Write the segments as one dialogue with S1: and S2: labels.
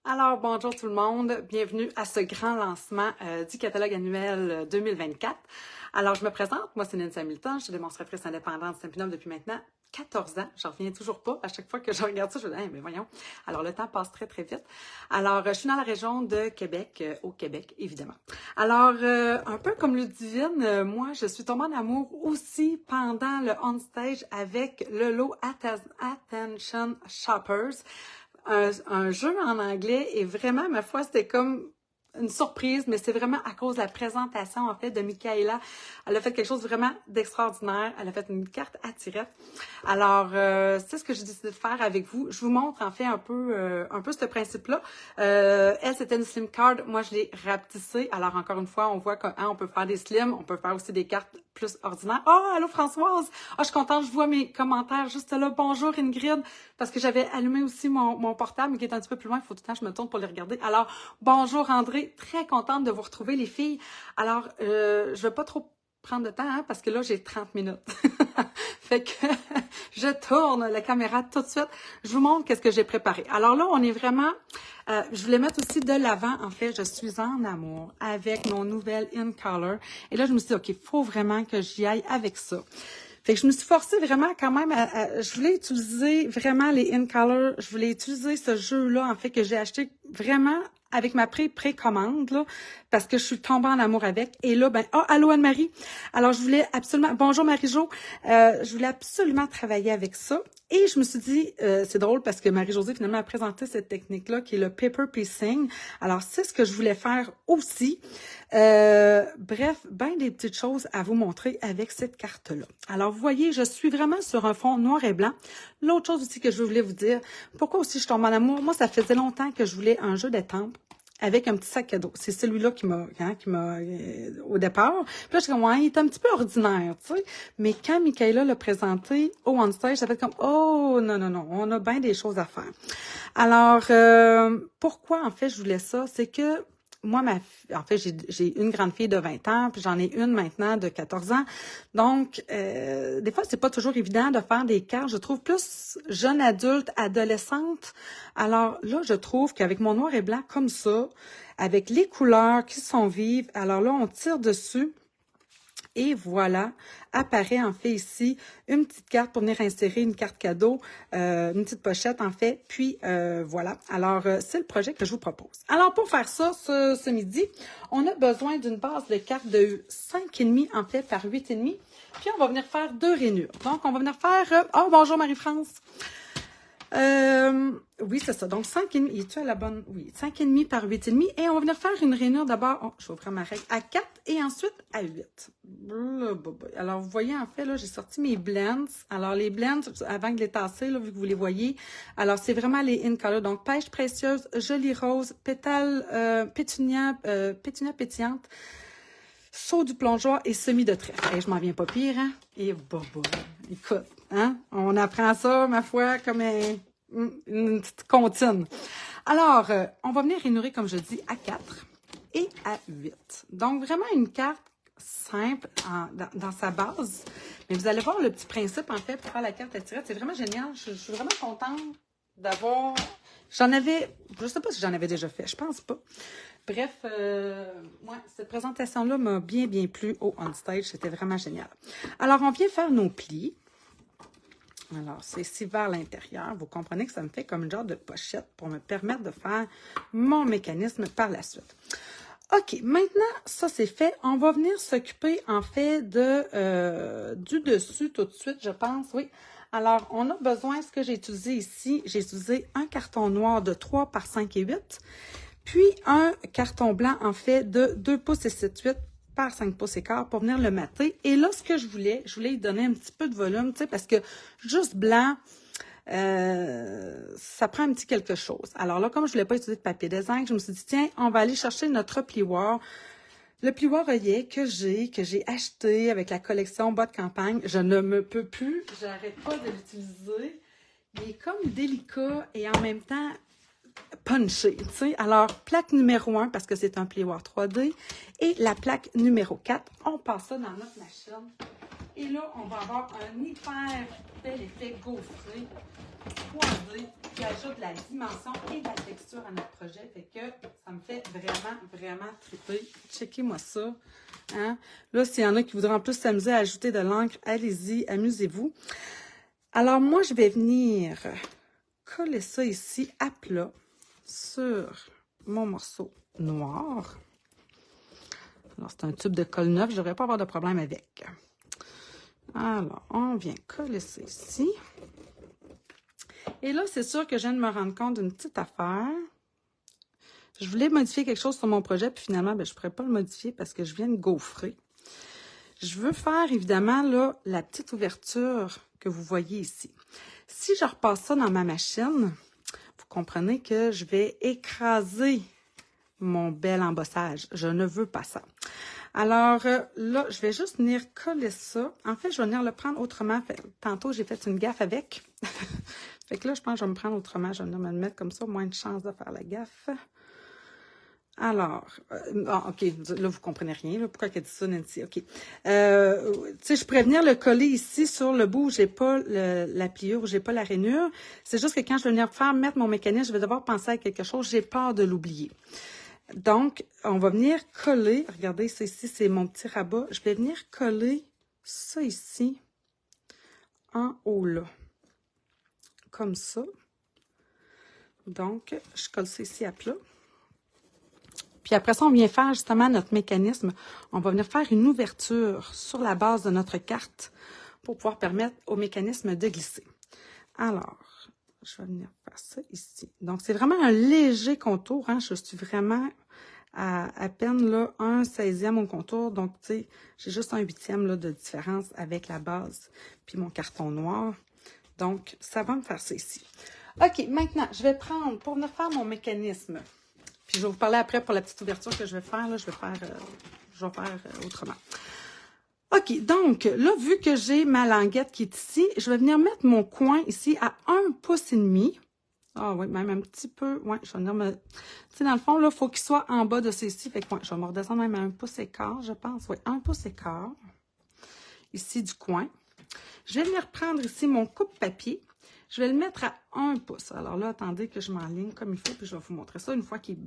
S1: Alors, bonjour tout le monde, bienvenue à ce grand lancement du catalogue annuel 2024. Alors, je me présente, moi c'est Nancy Hamilton, je suis démonstratrice indépendante Stampin' Up depuis maintenant 14 ans. Je reviens toujours pas. À chaque fois que je regarde ça, je me dis, hey, mais voyons. Alors, le temps passe très, très vite. Alors, je suis dans la région de Québec, au Québec, évidemment. Alors, un peu comme Ludivine, moi, je suis tombée en amour aussi pendant le on-stage avec le lot Attention Shoppers. Un jeu en anglais et vraiment, ma foi, c'était comme une surprise, mais c'est vraiment à cause de la présentation, en fait, de Michaela. Elle a fait quelque chose vraiment d'extraordinaire. Elle a fait une carte à tirettes. Alors, c'est ce que j'ai décidé de faire avec vous. Je vous montre, en fait, un peu ce principe-là. Elle, c'était une slim card. Moi, je l'ai rapetissée. Alors, encore une fois, on voit qu'on peut faire des slims. On peut faire aussi des cartes plus ordinaires. Oh, allô, Françoise! Oh, je suis contente. Je vois mes commentaires juste là. Bonjour, Ingrid. Parce que j'avais allumé aussi mon portable, qui est un petit peu plus loin. Il faut tout le temps que je me tourne pour les regarder. Alors, bonjour, André. Très contente de vous retrouver, les filles. Alors, je vais pas trop prendre de temps, hein, parce que là, j'ai 30 minutes. Fait que je tourne la caméra tout de suite. Je vous montre qu'est-ce que j'ai préparé. Alors là, on est vraiment... je voulais mettre aussi de l'avant, en fait, je suis en amour avec mon nouvel In Color. Et là, je me suis dit, OK, il faut vraiment que j'y aille avec ça. Fait que je me suis forcée vraiment quand même je voulais utiliser vraiment les In Color. Je voulais utiliser ce jeu-là, en fait, que j'ai acheté vraiment avec ma précommande, là, parce que je suis tombée en amour avec. Et là, ben, oh, allô Anne-Marie. Alors, je voulais absolument, bonjour Marie-Jo, je voulais absolument travailler avec ça. Et je me suis dit, c'est drôle parce que Marie-Josée, finalement, a présenté cette technique-là, qui est le paper piecing. Alors, c'est ce que je voulais faire aussi. Bref, ben des petites choses à vous montrer avec cette carte-là. Alors, vous voyez, je suis vraiment sur un fond noir et blanc. L'autre chose aussi que je voulais vous dire, pourquoi aussi je tombe en amour, moi, ça faisait longtemps que je voulais un jeu d'étampes avec un petit sac à dos. C'est celui-là qui m'a, au départ. Puis là, je suis comme, ouais, il est un petit peu ordinaire, tu sais. Mais quand Michaela l'a présenté au On Stage, ça fait comme, oh, non, non, non, on a bien des choses à faire. Alors, pourquoi, en fait, je voulais ça? C'est que, moi, en fait, j'ai une grande fille de 20 ans, puis j'en ai une maintenant de 14 ans. Donc, des fois, c'est pas toujours évident de faire des cartes. Je trouve plus jeune adulte, adolescente. Alors là, je trouve qu'avec mon noir et blanc comme ça, avec les couleurs qui sont vives, alors là, on tire dessus. Et voilà, apparaît en fait ici une petite carte pour venir insérer une carte cadeau, une petite pochette en fait. Puis voilà, alors c'est le projet que je vous propose. Alors pour faire ça, ce midi, on a besoin d'une base de cartes de 5,5 en fait par 8,5. Puis on va venir faire 2 rainures. Donc on va venir faire... Oh bonjour Marie-France! Oui, c'est ça. Donc, 5,5. Es-tu à la bonne? Oui, 5,5 par 8,5. Et on va venir faire une rainure d'abord. Oh, je vais ouvrir ma règle. À 4 et ensuite à 8. Alors, vous voyez, en fait, là, j'ai sorti mes blends. Alors, les blends, avant de les tasser, là, vu que vous les voyez. Alors, c'est vraiment les In Color. Donc, pêche précieuse, jolie rose, pétale, pétunia pétillante, saut du plongeoir et semis de trèfle. Et je m'en viens pas pire, hein? Et écoute, hein? On apprend ça, ma foi, comme une petite comptine. Alors, on va venir rainourer, comme je dis, à 4 et à 8. Donc, vraiment une carte simple dans sa base. Mais vous allez voir le petit principe, en fait, pour faire la carte à tirette. C'est vraiment génial. Je suis vraiment contente d'avoir... je ne sais pas si j'en avais déjà fait, je pense pas. Bref, cette présentation-là m'a bien plu au on-stage. C'était vraiment génial. Alors, on vient faire nos plis. Alors, c'est ici vers l'intérieur. Vous comprenez que ça me fait comme une genre de pochette pour me permettre de faire mon mécanisme par la suite. OK, maintenant, ça c'est fait. On va venir s'occuper, en fait, du dessus tout de suite, je pense. Oui. Alors, on a besoin, ce que j'ai utilisé ici, j'ai utilisé un carton noir de 3 par 5 et 8, puis un carton blanc, en fait, de 2 pouces et 7/8 par 5 pouces et quart pour venir le mater. Et là, ce que je voulais lui donner un petit peu de volume, tu sais, parce que juste blanc, ça prend un petit quelque chose. Alors là, comme je ne voulais pas utiliser de papier de zinc, je me suis dit, tiens, on va aller chercher notre plioir. Le plioir œillet que j'ai acheté avec la collection Bas de campagne. Je ne me peux plus, j'arrête pas de l'utiliser. Il est comme délicat et en même temps punché, tu sais. Alors, plaque numéro 1, parce que c'est un plioir 3D, et la plaque numéro 4, on passe ça dans notre machine. Et là, on va avoir un hyper bel effet gaufré. croisé qui ajoute de la dimension et de la texture à notre projet. Fait que ça me fait vraiment, vraiment triper. Checkez-moi ça. Hein? Là, s'il y en a qui voudraient en plus s'amuser à ajouter de l'encre, allez-y, amusez-vous. Alors, moi, je vais venir coller ça ici à plat sur mon morceau noir. Alors, c'est un tube de colle neuf, je ne devrais pas avoir de problème avec. Alors, on vient coller ça ici. Et là, c'est sûr que je viens de me rendre compte d'une petite affaire. Je voulais modifier quelque chose sur mon projet, puis finalement, ben, je ne pourrais pas le modifier parce que je viens de gaufrer. Je veux faire, évidemment, là, la petite ouverture que vous voyez ici. Si je repasse ça dans ma machine, vous comprenez que je vais écraser mon bel embossage. Je ne veux pas ça. Alors, là, je vais juste venir coller ça. En fait, je vais venir le prendre autrement. Tantôt, j'ai fait une gaffe avec. Fait que là, je pense que je vais me prendre autrement. Je vais venir me le mettre comme ça, moins de chance de faire la gaffe. Alors, OK, là, vous comprenez rien. Là, pourquoi qu'elle dit ça, Nancy? OK. Tu sais, je pourrais venir le coller ici sur le bout où j'ai pas la pliure, où j'ai pas la rainure. C'est juste que quand je vais venir mettre mon mécanisme, je vais devoir penser à quelque chose. J'ai peur de l'oublier. Donc, on va venir coller. Regardez, ça ici, c'est mon petit rabat. Je vais venir coller ça ici, en haut là. Comme ça. Donc, je colle ça ici à plat. Puis après ça, on vient faire justement notre mécanisme. On va venir faire une ouverture sur la base de notre carte pour pouvoir permettre au mécanisme de glisser. Alors, je vais venir faire ça ici. Donc, c'est vraiment un léger contour. Hein? Je suis vraiment à peine là, 1/16e au contour. Donc, tu sais, j'ai juste 1/8e là, de différence avec la base puis mon carton noir. Donc, ça va me faire ça ici. OK, maintenant, je vais prendre, pour venir faire mon mécanisme, puis je vais vous parler après pour la petite ouverture que je vais faire, là, je vais faire autrement. OK, donc, là, vu que j'ai ma languette qui est ici, je vais venir mettre mon coin ici à 1,5 pouces. Ah oui, même un petit peu. Oui, je vais venir me... Tu sais, dans le fond, là, il faut qu'il soit en bas de ceci. Fait que, ouais, je vais me redescendre même à 1,15 pouces, je pense. Oui, 1,15 pouces. Ici, du coin. Je vais venir prendre ici mon coupe-papier. Je vais le mettre à 1 pouce. Alors là, attendez que je m'enligne comme il faut, puis je vais vous montrer ça une fois qu'il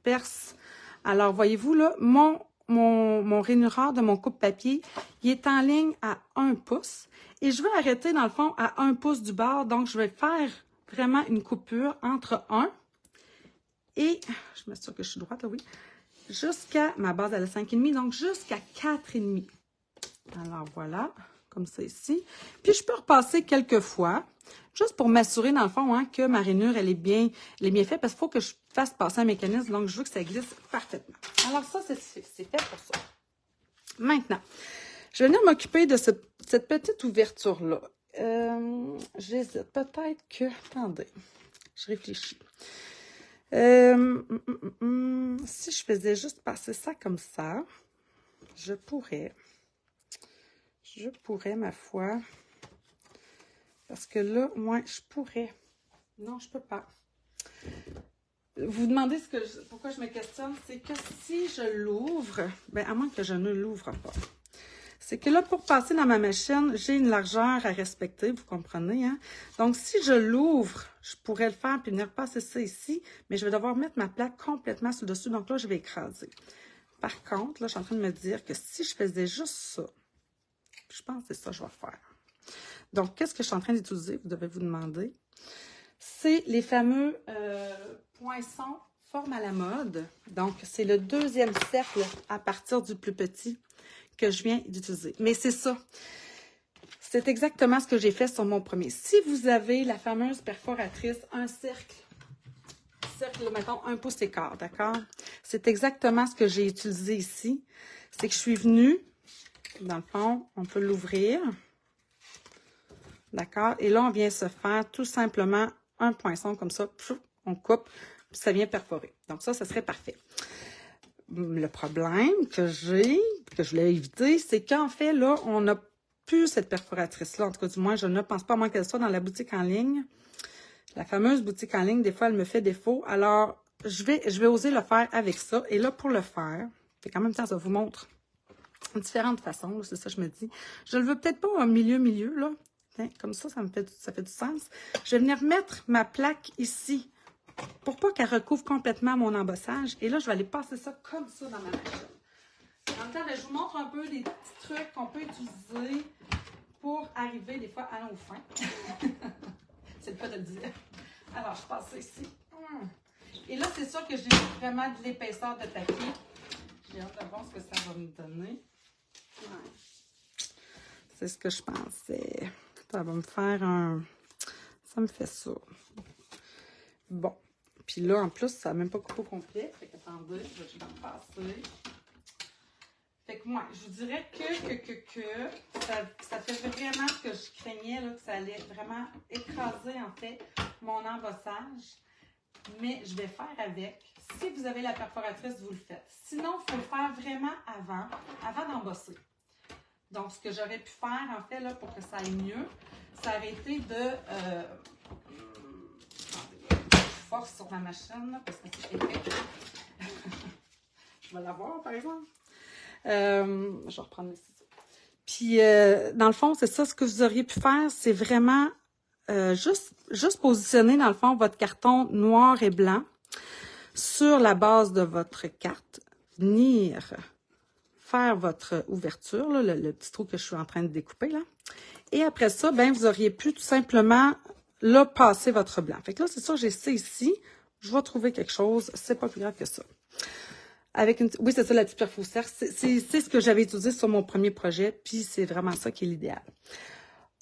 S1: perce. Alors, voyez-vous, là, mon rainureur de mon coupe-papier, il est en ligne à 1 pouce. Et je vais arrêter, dans le fond, à 1 pouce du bord. Donc, je vais faire vraiment une coupure entre 1 et, je m'assure que je suis droite, là, oui, jusqu'à, ma base, elle est 5,5, donc jusqu'à 4,5. Alors, voilà, comme ça ici. Puis, je peux repasser quelques fois, juste pour m'assurer, dans le fond, hein, que ma rainure, elle est bien faite, parce qu'il faut que je fasse passer un mécanisme, donc je veux que ça glisse parfaitement. Alors, ça, c'est fait pour ça. Maintenant, je vais venir m'occuper de cette petite ouverture-là. J'hésite. Peut-être que... Attendez, je réfléchis. Si je faisais juste passer ça comme ça, je pourrais, ma foi, parce que là, moi, je pourrais. Non, je peux pas. Vous demandez pourquoi je me questionne, c'est que si je l'ouvre, ben à moins que je ne l'ouvre pas, c'est que là, pour passer dans ma machine, j'ai une largeur à respecter, vous comprenez, hein? Donc, si je l'ouvre, je pourrais le faire puis venir passer ça ici, mais je vais devoir mettre ma plaque complètement sur le dessus, donc là, je vais écraser. Par contre, là, je suis en train de me dire que si je faisais juste ça, je pense que c'est ça que je vais faire. Donc, qu'est-ce que je suis en train d'utiliser? Vous devez vous demander. C'est les fameux poinçons forme à la mode. Donc, c'est le deuxième cercle à partir du plus petit que je viens d'utiliser. Mais c'est ça. C'est exactement ce que j'ai fait sur mon premier. Si vous avez la fameuse perforatrice, un cercle, mettons 1,15 pouces, d'accord? C'est exactement ce que j'ai utilisé ici. C'est que je suis venue, dans le fond, on peut l'ouvrir. D'accord? Et là, on vient se faire tout simplement un poinçon comme ça. On coupe, puis ça vient perforer. Donc ça serait parfait. Le problème que j'ai, que je voulais éviter, c'est qu'en fait, là, on n'a plus cette perforatrice-là. En tout cas, du moins, je ne pense pas, à moins qu'elle soit dans la boutique en ligne. La fameuse boutique en ligne, des fois, elle me fait défaut. Alors, je vais oser le faire avec ça. Et là, pour le faire, fait quand même temps, ça vous montre différentes façons. C'est ça, je me dis. Je le veux peut-être pas au milieu, là. Tiens, comme ça fait du sens. Je vais venir mettre ma plaque ici pour pas qu'elle recouvre complètement mon embossage. Et là, je vais aller passer ça comme ça dans ma machine. En même temps, je vous montre un peu des petits trucs qu'on peut utiliser pour arriver des fois à nos fins. C'est le cas de le dire. Alors, je passe ça ici. Et là, c'est sûr que j'ai vraiment de l'épaisseur de papier. J'ai hâte de voir ce que ça va me donner. Ouais. C'est ce que je pensais. Ça va me faire un... Ça me fait ça. Bon. Puis là, en plus, ça n'a même pas coupé au complet. Fait que, attendez, je vais juste en passer. Fait que moi, je vous dirais que ça fait vraiment ce que je craignais, là, que ça allait vraiment écraser, en fait, mon embossage. Mais je vais faire avec. Si vous avez la perforatrice, vous le faites. Sinon, il faut le faire vraiment avant d'embosser. Donc, ce que j'aurais pu faire, en fait, là, pour que ça aille mieux, ça aurait été de... force sur ma machine, là, parce que c'est épais. Je vais l'avoir, par exemple. Je vais reprendre mes ciseaux. Puis, dans le fond, c'est ça, ce que vous auriez pu faire, c'est vraiment juste positionner, dans le fond, votre carton noir et blanc sur la base de votre carte. Venir faire votre ouverture, là, le petit trou que je suis en train de découper, là. Et après ça, ben, vous auriez pu tout simplement, là, passer votre blanc. Fait que là, c'est sûr, j'ai ça ici. Je vais trouver quelque chose. C'est pas plus grave que ça. Avec une... Oui, c'est ça, la petite perfoussière. C'est ce que j'avais utilisé sur mon premier projet, puis c'est vraiment ça qui est l'idéal.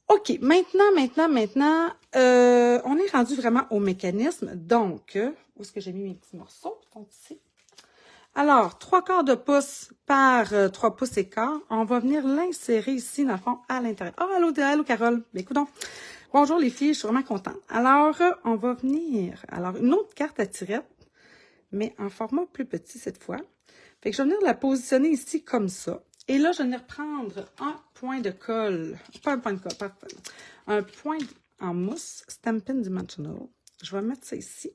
S1: OK, maintenant, on est rendu vraiment au mécanisme. Donc, où est-ce que j'ai mis mes petits morceaux? Ils sont ici. Alors, 3/4 de pouce par 3 pouces et quart. On va venir l'insérer ici, dans le fond, à l'intérieur. Oh, allô, Carole. Ben, écoute donc. Bonjour les filles, je suis vraiment contente. Alors, on va venir... Alors, une autre carte à tirette, mais en format plus petit cette fois. Fait que je vais venir la positionner ici comme ça. Et là, je vais venir prendre un point de colle, pas un point de colle, pas un point en mousse, Stampin' Dimensional. Je vais mettre ça ici.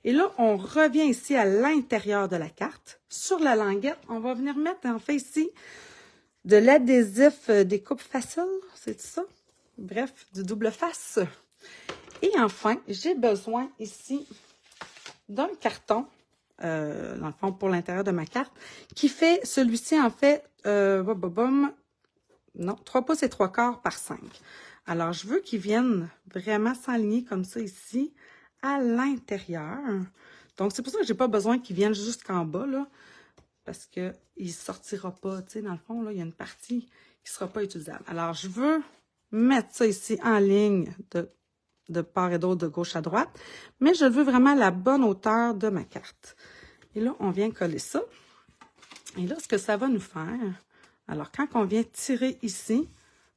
S1: Et là, on revient ici à l'intérieur de la carte. Sur la languette, on va venir mettre en fait ici de l'adhésif découpe facile, c'est ça? Bref, du double face. Et enfin, j'ai besoin ici d'un carton, dans le fond, pour l'intérieur de ma carte, qui fait celui-ci, en fait, 3 pouces et 3/4 par 5. Alors, je veux qu'il vienne vraiment s'aligner comme ça ici, à l'intérieur. Donc, c'est pour ça que j'ai pas besoin qu'il vienne jusqu'en bas, là, parce qu'il ne sortira pas, tu sais, dans le fond, là, il y a une partie qui ne sera pas utilisable. Alors, je veux mettre ça ici en ligne de part et d'autre, de gauche à droite, mais je veux vraiment la bonne hauteur de ma carte. Et là, on vient coller ça. Et là, ce que ça va nous faire, alors quand on vient tirer ici,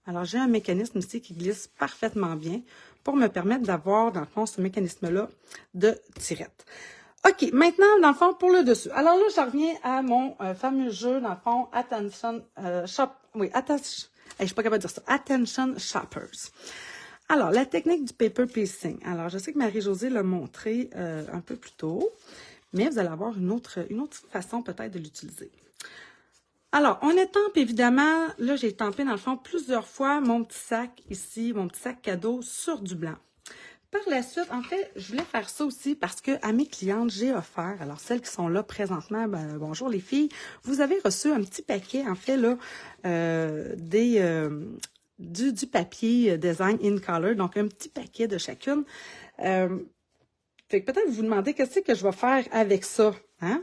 S1: alors j'ai un mécanisme ici qui glisse parfaitement bien pour me permettre d'avoir, dans le fond, ce mécanisme-là de tirette. OK, maintenant, dans le fond, pour le dessus. Alors là, je reviens à mon fameux jeu, dans le fond, Attention je suis pas capable de dire ça. Attention Shoppers. Alors, la technique du paper piecing. Alors, je sais que Marie-Josée l'a montré un peu plus tôt, mais vous allez avoir une autre façon peut-être de l'utiliser. Alors, on étampe évidemment, là, j'ai estampé dans le fond plusieurs fois mon petit sac ici, mon petit sac cadeau sur du blanc. Par la suite, en fait, je voulais faire ça aussi parce que à mes clientes, j'ai offert, alors celles qui sont là présentement, ben, bonjour les filles, vous avez reçu un petit paquet, en fait, là, du papier design in color, donc un petit paquet de chacune. Fait que peut-être vous vous demandez qu'est-ce que je vais faire avec ça, hein?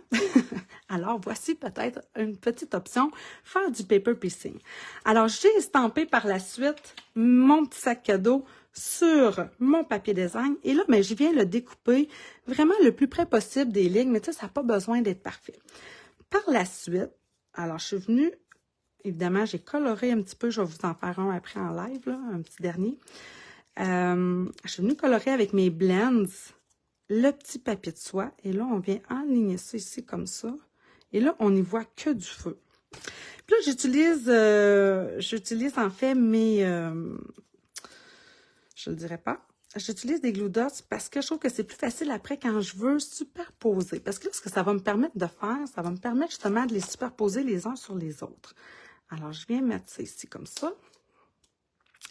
S1: Alors, voici peut-être une petite option, faire du paper piecing. Alors, j'ai estampé par la suite mon petit sac cadeau sur mon papier design. Et là, ben, je viens le découper vraiment le plus près possible des lignes, mais ça n'a pas besoin d'être parfait. Par la suite, alors je suis venue, évidemment, j'ai coloré un petit peu, je vais vous en faire un après en live, là, un petit dernier. Je suis venue colorer avec mes blends le petit papier de soie. Et là, on vient aligner ça ici comme ça. Et là, on n'y voit que du feu. Puis là, j'utilise en fait mes... je ne le dirais pas. J'utilise des glue dots parce que je trouve que c'est plus facile après quand je veux superposer. Parce que là, ce que ça va me permettre de faire, ça va me permettre justement de les superposer les uns sur les autres. Alors, je viens mettre ça ici comme ça.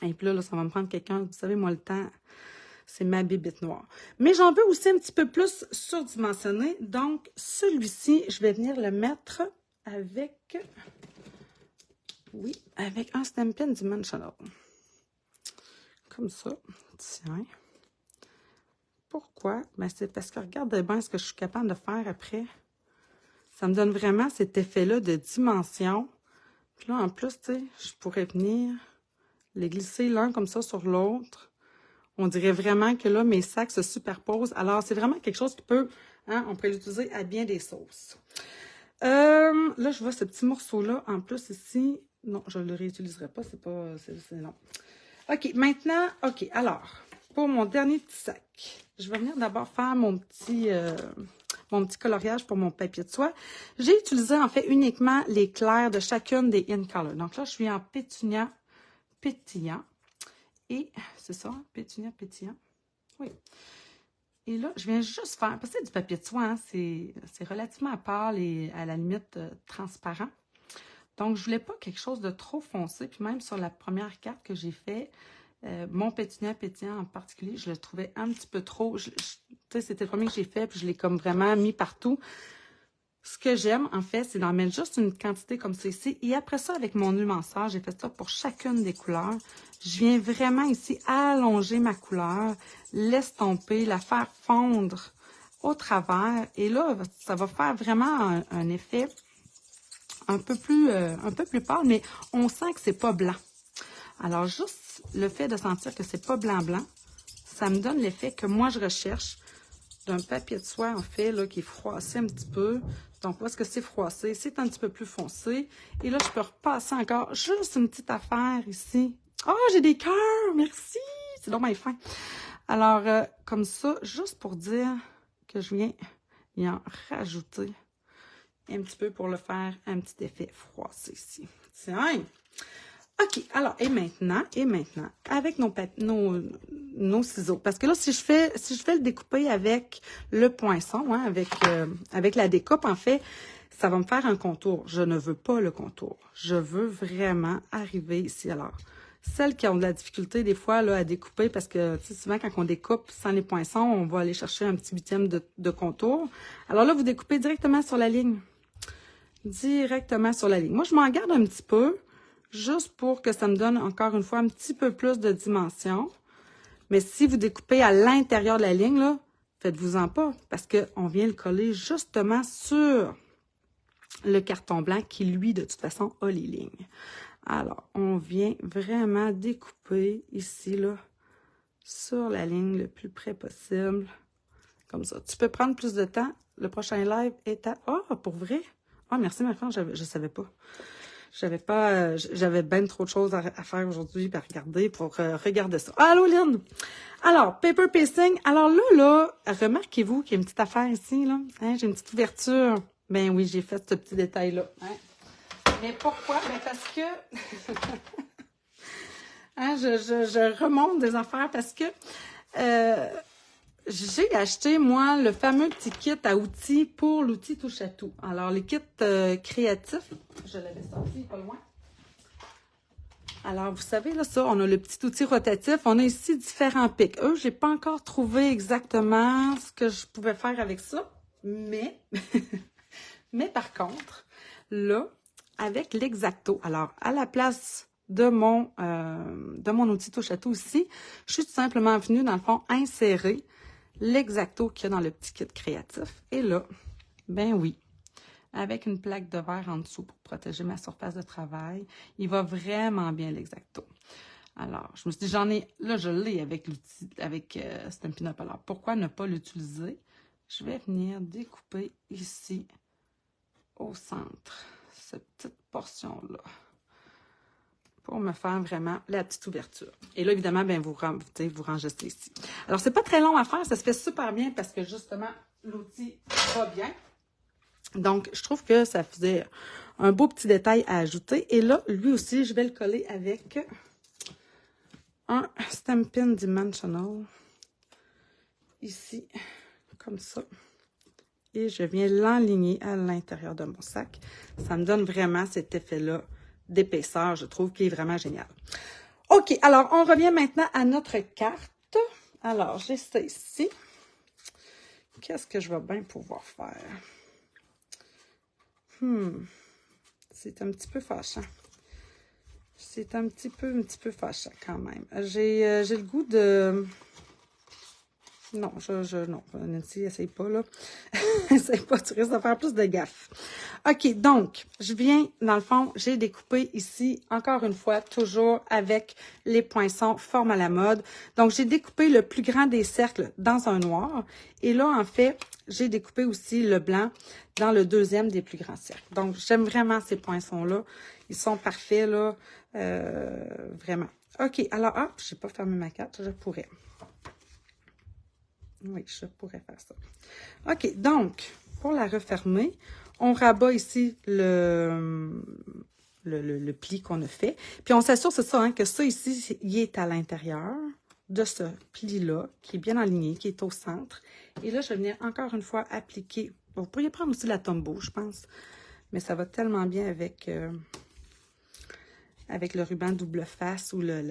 S1: Et puis là, ça va me prendre quelqu'un, vous savez, moi, le temps, c'est ma bébite noire. Mais j'en veux aussi un petit peu plus surdimensionné. Donc, celui-ci, je vais venir le mettre avec, oui, avec un Stampin' Dimensional. Comme ça. Tiens. Pourquoi? Ben, c'est parce que regardez bien ce que je suis capable de faire après. Ça me donne vraiment cet effet-là de dimension. Puis là, en plus, tu sais, je pourrais venir les glisser l'un comme ça sur l'autre. On dirait vraiment que là, mes sacs se superposent. Alors, c'est vraiment quelque chose qui peut, hein, on peut l'utiliser à bien des sauces. Là, je vois ce petit morceau-là. En plus, ici, non, je ne le réutiliserai pas. C'est pas, c'est non. OK, maintenant, OK, alors, pour mon dernier petit sac, je vais venir d'abord faire mon petit coloriage pour mon papier de soie. J'ai utilisé, en fait, uniquement les clairs de chacune des In Color. Donc là, je suis en pétunia pétillant. Et, c'est ça, pétunia pétillant. Oui. Et là, je viens juste faire, parce que c'est du papier de soie, hein, c'est relativement pâle et à la limite transparent. Donc, je voulais pas quelque chose de trop foncé. Puis même sur la première carte que j'ai fait, mon pétunia pétillant en particulier, je le trouvais un petit peu trop. Tu sais, c'était le premier que j'ai fait, puis je l'ai comme vraiment mis partout. Ce que j'aime, en fait, c'est d'en mettre juste une quantité comme ça ici. Et après ça, avec mon nuanceur, j'ai fait ça pour chacune des couleurs. Je viens vraiment ici allonger ma couleur, l'estomper, la faire fondre au travers. Et là, ça va faire vraiment un effet un peu plus pâle, mais on sent que c'est pas blanc. Alors, juste le fait de sentir que c'est pas blanc-blanc, ça me donne l'effet que moi, je recherche d'un papier de soie, en fait, là, qui est froissé un petit peu. Donc, où est-ce que c'est froissé? C'est un petit peu plus foncé. Et là, je peux repasser encore juste une petite affaire ici. Oh, j'ai des cœurs! Merci! C'est donc bien fin. Alors, comme ça, juste pour dire que je viens y en rajouter un petit peu pour le faire un petit effet froissé ici. Tiens! OK, alors, et maintenant, avec nos ciseaux. Parce que là, si je fais le découper avec le poinçon, hein, avec la découpe, en fait, ça va me faire un contour. Je ne veux pas le contour. Je veux vraiment arriver ici. Alors, celles qui ont de la difficulté, des fois, là, à découper, parce que, tu sais, souvent, quand on découpe sans les poinçons, on va aller chercher un petit huitième de contour. Alors là, vous découpez directement sur la ligne. Directement sur la ligne. Moi, je m'en garde un petit peu, juste pour que ça me donne, encore une fois, un petit peu plus de dimension. Mais si vous découpez à l'intérieur de la ligne, là, faites-vous-en pas, parce qu'on vient le coller justement sur le carton blanc qui, lui, de toute façon, a les lignes. Alors, on vient vraiment découper ici, là, sur la ligne le plus près possible. Comme ça. Tu peux prendre plus de temps. Le prochain live est à... Oh, pour vrai? Ah, oh, merci, ma femme, je savais pas. J'avais bien trop de choses à faire aujourd'hui, à regarder pour regarder ça. Allô, Lynn! Alors, paper pasting. Alors là, remarquez-vous qu'il y a une petite affaire ici, là. Hein, j'ai une petite ouverture. Ben oui, j'ai fait ce petit détail-là. Hein. Mais pourquoi? Ben parce que... hein, je remonte des affaires parce que... j'ai acheté, moi, le fameux petit kit à outils pour l'outil touche à tout. Alors, les kits créatifs, je l'avais sorti pas loin. Alors, vous savez, là, ça, on a le petit outil rotatif. On a ici différents pics. Eux, j'ai pas encore trouvé exactement ce que je pouvais faire avec ça. Mais, mais par contre, là, avec l'X-Acto, alors, à la place de mon outil touche à tout ici, je suis tout simplement venue, dans le fond, insérer l'X-Acto qu'il y a dans le petit kit créatif. Et là, ben oui, avec une plaque de verre en dessous pour protéger ma surface de travail, il va vraiment bien l'X-Acto. Alors, je me suis dit, je l'ai avec l'outil, avec Stampin' Up! Alors, pourquoi ne pas l'utiliser? Je vais venir découper ici, au centre, cette petite portion-là, pour me faire vraiment la petite ouverture. Et là, évidemment, ben vous rangez ça ici. Alors, c'est pas très long à faire, ça se fait super bien parce que, justement, l'outil va bien. Donc, je trouve que ça faisait un beau petit détail à ajouter. Et là, lui aussi, je vais le coller avec un Stampin' Dimensional. Ici, comme ça. Et je viens l'enligner à l'intérieur de mon sac. Ça me donne vraiment cet effet-là d'épaisseur, je trouve, qui est vraiment génial. OK, alors on revient maintenant à notre carte. Alors, j'ai ça ici. Qu'est-ce que je vais bien pouvoir faire? C'est un petit peu fâchant. C'est un petit peu fâchant quand même. J'ai le goût de... Non, non, Nancy, essaye pas, là. Essaye pas, tu risques de faire plus de gaffe. OK, donc, je viens, dans le fond, j'ai découpé ici, encore une fois, toujours avec les poinçons forme à la mode. Donc, j'ai découpé le plus grand des cercles dans un noir. Et là, en fait, j'ai découpé aussi le blanc dans le deuxième des plus grands cercles. Donc, j'aime vraiment ces poinçons-là. Ils sont parfaits, là. Vraiment. OK, alors, hop, je n'ai pas fermé ma carte, je pourrais. Oui, je pourrais faire ça. OK, donc, pour la refermer, on rabat ici le pli qu'on a fait. Puis, on s'assure, c'est ça, hein, que ça ici, il est à l'intérieur de ce pli-là, qui est bien aligné, qui est au centre. Et là, je vais venir encore une fois appliquer. Vous pourriez prendre aussi la tombeau, je pense. Mais ça va tellement bien avec, avec le ruban double face ou le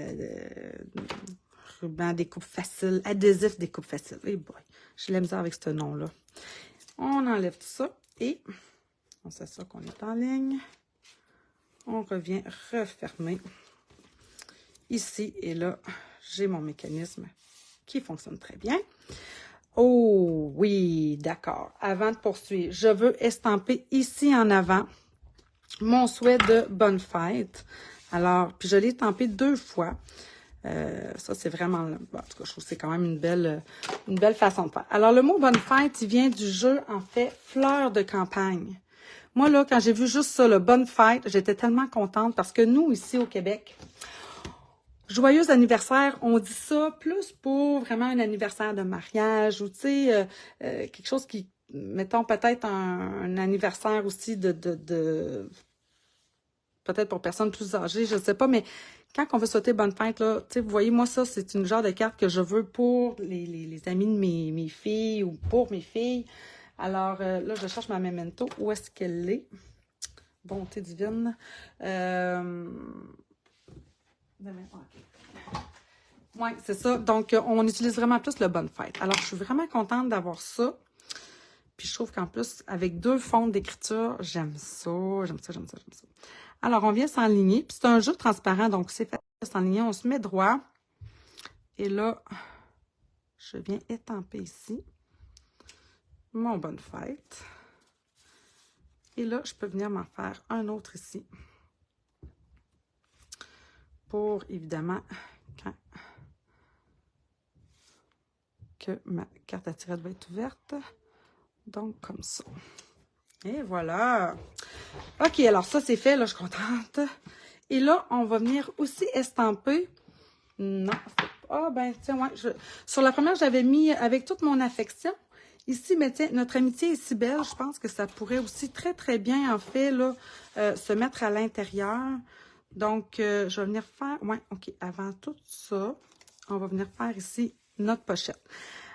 S1: ruban découpe facile, adhésif découpe facile. Eh boy, j'ai la misère avec ce nom-là. On enlève tout ça et on s'assure qu'on est en ligne. On revient refermer ici et là, j'ai mon mécanisme qui fonctionne très bien. Oh oui, d'accord. Avant de poursuivre, je veux estamper ici en avant mon souhait de bonne fête. Alors, puis je l'ai estampé 2 fois. Ça, c'est vraiment... Bon, en tout cas, je trouve que c'est quand même une belle façon de faire. Alors, le mot « bonne fête », il vient du jeu, en fait, « fleur de campagne ». Moi, là, quand j'ai vu juste ça, le « bonne fête », j'étais tellement contente parce que nous, ici au Québec, joyeux anniversaire, on dit ça plus pour vraiment un anniversaire de mariage ou, tu sais, quelque chose qui, mettons, peut-être un anniversaire aussi de peut-être pour personnes plus âgées, je ne sais pas, mais quand on veut souhaiter bonne fête, là, tu sais, vous voyez, moi, ça, c'est une genre de carte que je veux pour les amis de mes filles ou pour mes filles. Alors, là, je cherche ma memento. Où est-ce qu'elle est? Bonté divine. Oui, c'est ça. Donc, on utilise vraiment plus le bonne fête. Alors, je suis vraiment contente d'avoir ça. Puis, je trouve qu'en plus, avec 2 fonds d'écriture, j'aime ça, j'aime ça, j'aime ça, j'aime ça. Alors, on vient s'enligner. Puis, c'est un jeu transparent, donc c'est facile de s'enligner. On se met droit. Et là, je viens étamper ici mon bonne fête. Et là, je peux venir m'en faire un autre ici. Pour, évidemment, quand que ma carte à tirer va être ouverte. Donc, comme ça. Et voilà. OK, alors ça, c'est fait. Là, je suis contente. Et là, on va venir aussi estamper. Non, c'est pas... Ah, ben, tiens, ouais. Sur la première, j'avais mis avec toute mon affection. Ici, mais tiens, notre amitié est si belle. Je pense que ça pourrait aussi très, très bien, en fait, là, se mettre à l'intérieur. Donc, je vais venir faire... Ouais, OK. Avant tout ça, on va venir faire ici notre pochette.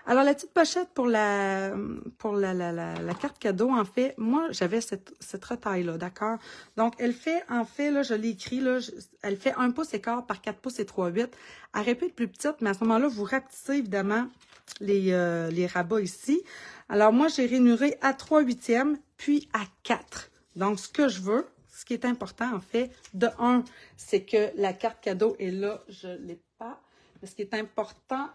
S1: Alors, la petite pochette pour la carte cadeau, en fait, moi, j'avais cette retaille-là, d'accord? Donc, elle fait, en fait, là, je l'ai écrit, là, elle fait 1 pouce et quart par 4 pouces et 3/8. Elle aurait pu être plus petite, mais à ce moment-là, vous rapetissez, évidemment, les rabats ici. Alors, moi, j'ai rainuré à 3/8, puis à 4. Donc, ce que je veux, ce qui est important, en fait, de 1, c'est que la carte cadeau est là, je ne l'ai pas. Mais ce qui est important...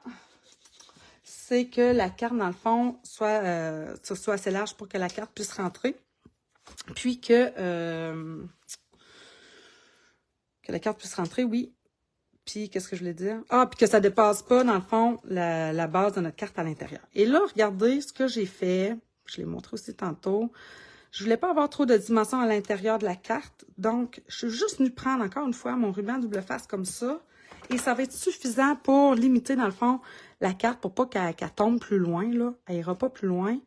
S1: c'est que la carte, dans le fond, soit assez large pour que la carte puisse rentrer. Puis que la carte puisse rentrer, oui. Puis, qu'est-ce que je voulais dire? Ah, puis que ça ne dépasse pas, dans le fond, la base de notre carte à l'intérieur. Et là, regardez ce que j'ai fait. Je l'ai montré aussi tantôt. Je voulais pas avoir trop de dimensions à l'intérieur de la carte. Donc, je suis juste venue prendre, encore une fois, mon ruban double face comme ça. Et ça va être suffisant pour limiter, dans le fond, la carte pour pas qu'elle tombe plus loin, là. Elle ira pas plus loin.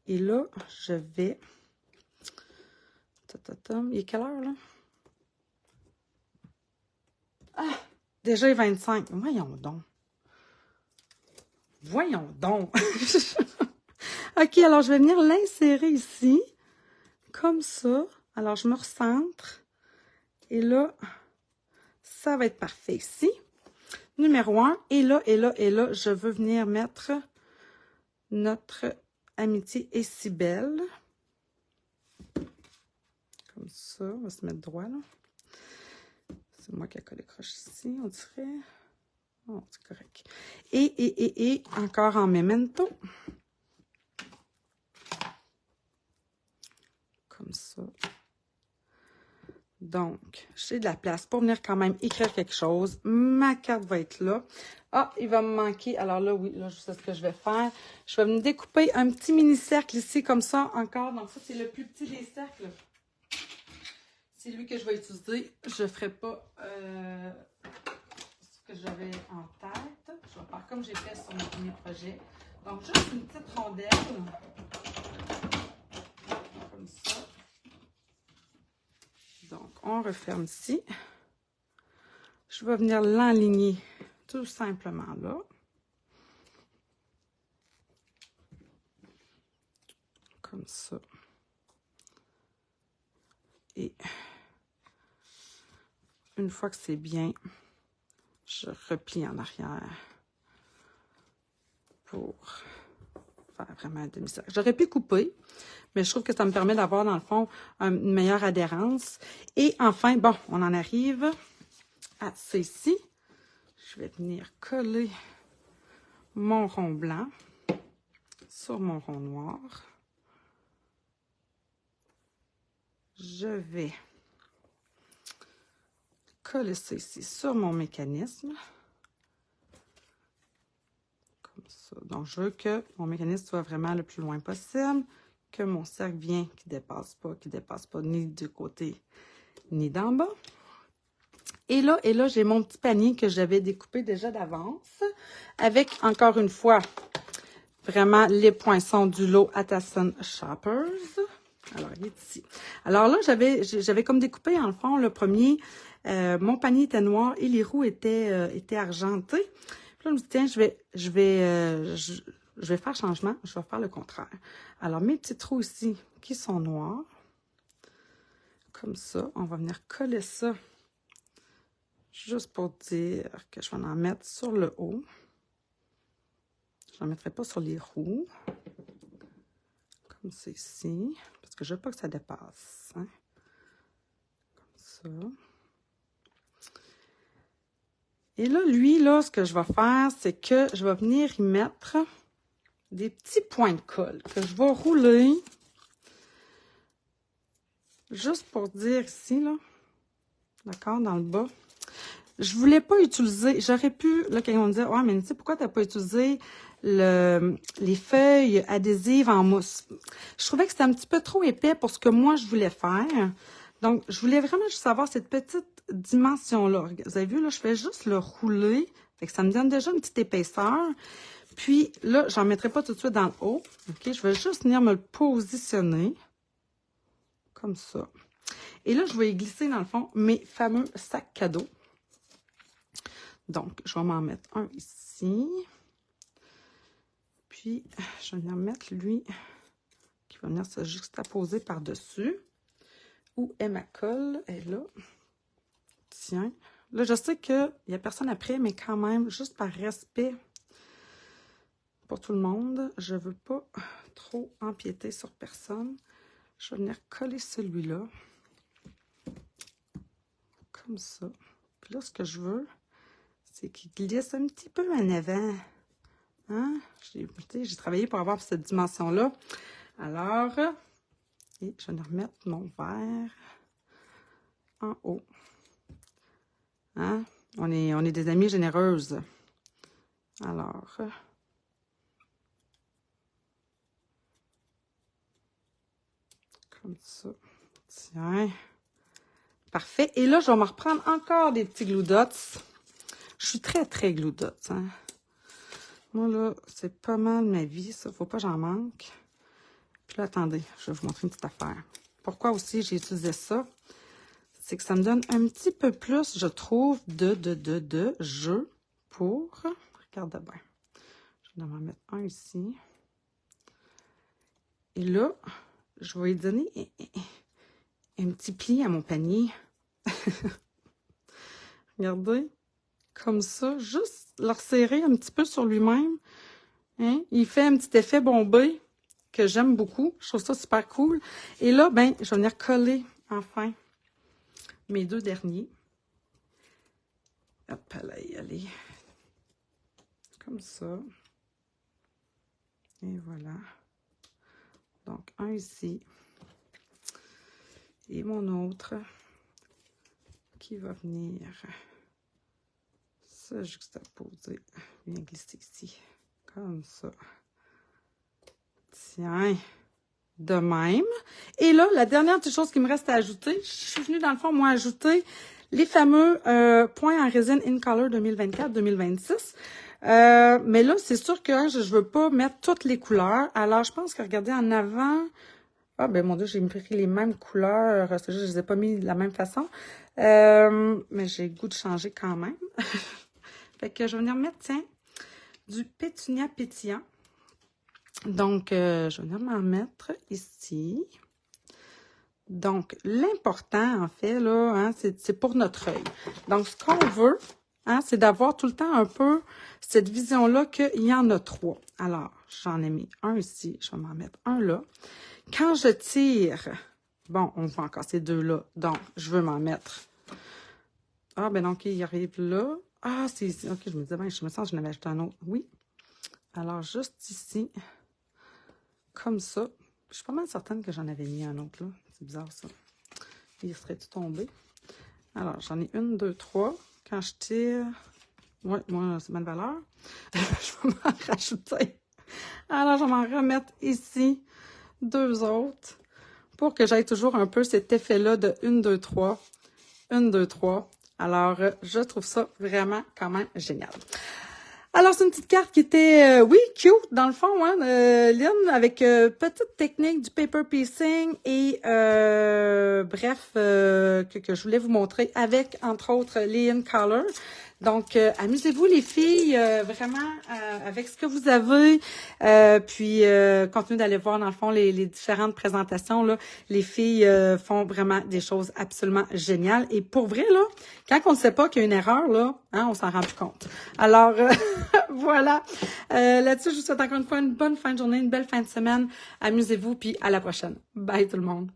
S1: Et là, je vais... Il est quelle heure, là? Ah! Déjà, il est 25. Voyons donc. Voyons donc. OK, alors je vais venir l'insérer ici. Comme ça. Alors, je me recentre. Et là, ça va être parfait ici. numéro 1. Et là, je veux venir mettre notre amitié est si belle. Comme ça, on va se mettre droit, là. C'est moi qui ai collé croche ici, on dirait. Oh, c'est correct. Et encore en memento. Comme ça. Donc, j'ai de la place pour venir quand même écrire quelque chose. Ma carte va être là. Ah, il va me manquer. Alors là, oui, là, je sais ce que je vais faire. Je vais me découper un petit mini-cercle ici, comme ça, encore. Donc, ça, c'est le plus petit des cercles. C'est lui que je vais utiliser. Je ne ferai pas ce que j'avais en tête. Je vais faire comme j'ai fait sur mon premier projet. Donc, juste une petite rondelle. Comme ça. Donc, on referme ici. Je vais venir l'enligner tout simplement là. Comme ça. Et une fois que c'est bien, je replie en arrière pour faire vraiment un demi-cercle. J'aurais pu couper, mais je trouve que ça me permet d'avoir, dans le fond, une meilleure adhérence. Et enfin, bon, on en arrive à ceci. Je vais venir coller mon rond blanc sur mon rond noir. Je vais coller ça ici sur mon mécanisme. Comme ça. Donc, je veux que mon mécanisme soit vraiment le plus loin possible, que mon cercle vienne qui ne dépasse pas ni du côté ni d'en bas. Et là, j'ai mon petit panier que j'avais découpé déjà d'avance avec, encore une fois, vraiment les poinçons du lot Atlassian Shoppers. Alors, il est ici. Alors là, j'avais comme découpé, en le fond, le premier, mon panier était noir et les roues étaient argentées. Puis là, je me dis, tiens, je vais faire changement, je vais faire le contraire. Alors, mes petits trous ici, qui sont noirs, comme ça, on va venir coller ça, juste pour dire que je vais en mettre sur le haut. Je n'en mettrai pas sur les roues, comme ça ici, parce que je ne veux pas que ça dépasse. Hein? Comme ça. Et là, lui, là, ce que je vais faire, c'est que je vais venir y mettre des petits points de colle que je vais rouler. Juste pour dire ici, là, d'accord, dans le bas. Je voulais pas utiliser, j'aurais pu, là, quand on me dit, ouais, mais tu sais, pourquoi tu n'as pas utilisé les feuilles adhésives en mousse? Je trouvais que c'était un petit peu trop épais pour ce que moi, je voulais faire. Donc, je voulais vraiment juste avoir cette petite dimension-là. Vous avez vu, là, je fais juste le rouler. Fait que ça me donne déjà une petite épaisseur. Puis, là, j'en mettrai pas tout de suite dans le haut. OK? Je vais juste venir me le positionner. Comme ça. Et là, je vais y glisser, dans le fond, mes fameux sacs cadeaux. Donc, je vais m'en mettre un ici. Puis, je vais venir mettre lui qui va venir se juxtaposer par-dessus. Où est ma colle? Elle est là. Tiens. Là, je sais qu'il n'y a personne après, mais quand même, juste par respect pour tout le monde, je ne veux pas trop empiéter sur personne. Je vais venir coller celui-là. Comme ça. Puis là, ce que je veux, c'est qu'il glisse un petit peu en avant. Hein? J'ai travaillé pour avoir cette dimension-là. Alors, et je vais remettre mon verre en haut. Hein? On est des amies généreuses. Alors, comme ça. Tiens. Parfait. Et là, je vais me reprendre encore des petits glue dots. Je suis très, très glue dots. Hein? Moi, là, c'est pas mal ma vie, ça. Faut pas que j'en manque. Puis là, attendez, je vais vous montrer une petite affaire. Pourquoi aussi j'ai utilisé ça? C'est que ça me donne un petit peu plus, je trouve, de jeu pour... Regarde bien. Je vais en mettre un ici. Et là, je vais lui donner un petit pli à mon panier. Regardez. comme ça, juste le resserrer un petit peu sur lui-même. Hein? Il fait un petit effet bombé que j'aime beaucoup. Je trouve ça super cool. Et là, ben, je vais venir coller, enfin, mes deux derniers. Hop, là, y aller. Comme ça. Et voilà. Donc, un ici. Et mon autre qui va venir se juxtaposer. Bien glisser ici. Comme ça. Tiens. De même. Et là, la dernière petite chose qui me reste à ajouter, je suis venue dans le fond, moi, ajouter les fameux points en résine In Color 2024-2026. Mais là, c'est sûr que je veux pas mettre toutes les couleurs. Alors, je pense que, regardez, en avant... Ah, ben mon Dieu, j'ai pris les mêmes couleurs. C'est juste que je les ai pas mis de la même façon. Mais j'ai le goût de changer quand même. Fait que je vais venir mettre, tiens, du pétunia pétillant. Donc, je vais venir m'en mettre ici. Donc, l'important, en fait, là, hein, c'est pour notre œil. Donc, ce qu'on veut, hein, c'est d'avoir tout le temps un peu cette vision-là qu'il y en a trois. Alors, j'en ai mis un ici. Je vais m'en mettre un là. Quand je tire, bon, on voit encore ces deux-là. Donc, je veux m'en mettre. Ah, ben donc, il arrive là. Ah, c'est ici. OK, je me disais, ben, je me sens que je n'avais acheté un autre. Oui. Alors, juste ici, comme ça. Je suis pas mal certaine que j'en avais mis un autre, là. C'est bizarre, ça. Il serait-tu tombé? Alors, j'en ai une, deux, trois. Quand je tire... Oui, moi, c'est bonne valeur. Je vais m'en rajouter. Alors, je vais m'en remettre ici. Deux autres. Pour que j'aille toujours un peu cet effet-là de 1, 2, 3. 1, 2, 3. Alors, je trouve ça vraiment quand même génial. Alors, c'est une petite carte qui était, oui, cute, dans le fond, hein, Lynn, avec petite technique du paper piecing et, bref, que je voulais vous montrer avec, entre autres, les In Color. Donc, amusez-vous les filles, vraiment, avec ce que vous avez, puis continuez d'aller voir, dans le fond, les différentes présentations, là. Les filles font vraiment des choses absolument géniales. Et pour vrai, là, quand on ne sait pas qu'il y a une erreur, là, hein, on s'en rend plus compte. Alors, voilà. Là-dessus, je vous souhaite encore une fois une bonne fin de journée, une belle fin de semaine. Amusez-vous, puis à la prochaine. Bye tout le monde.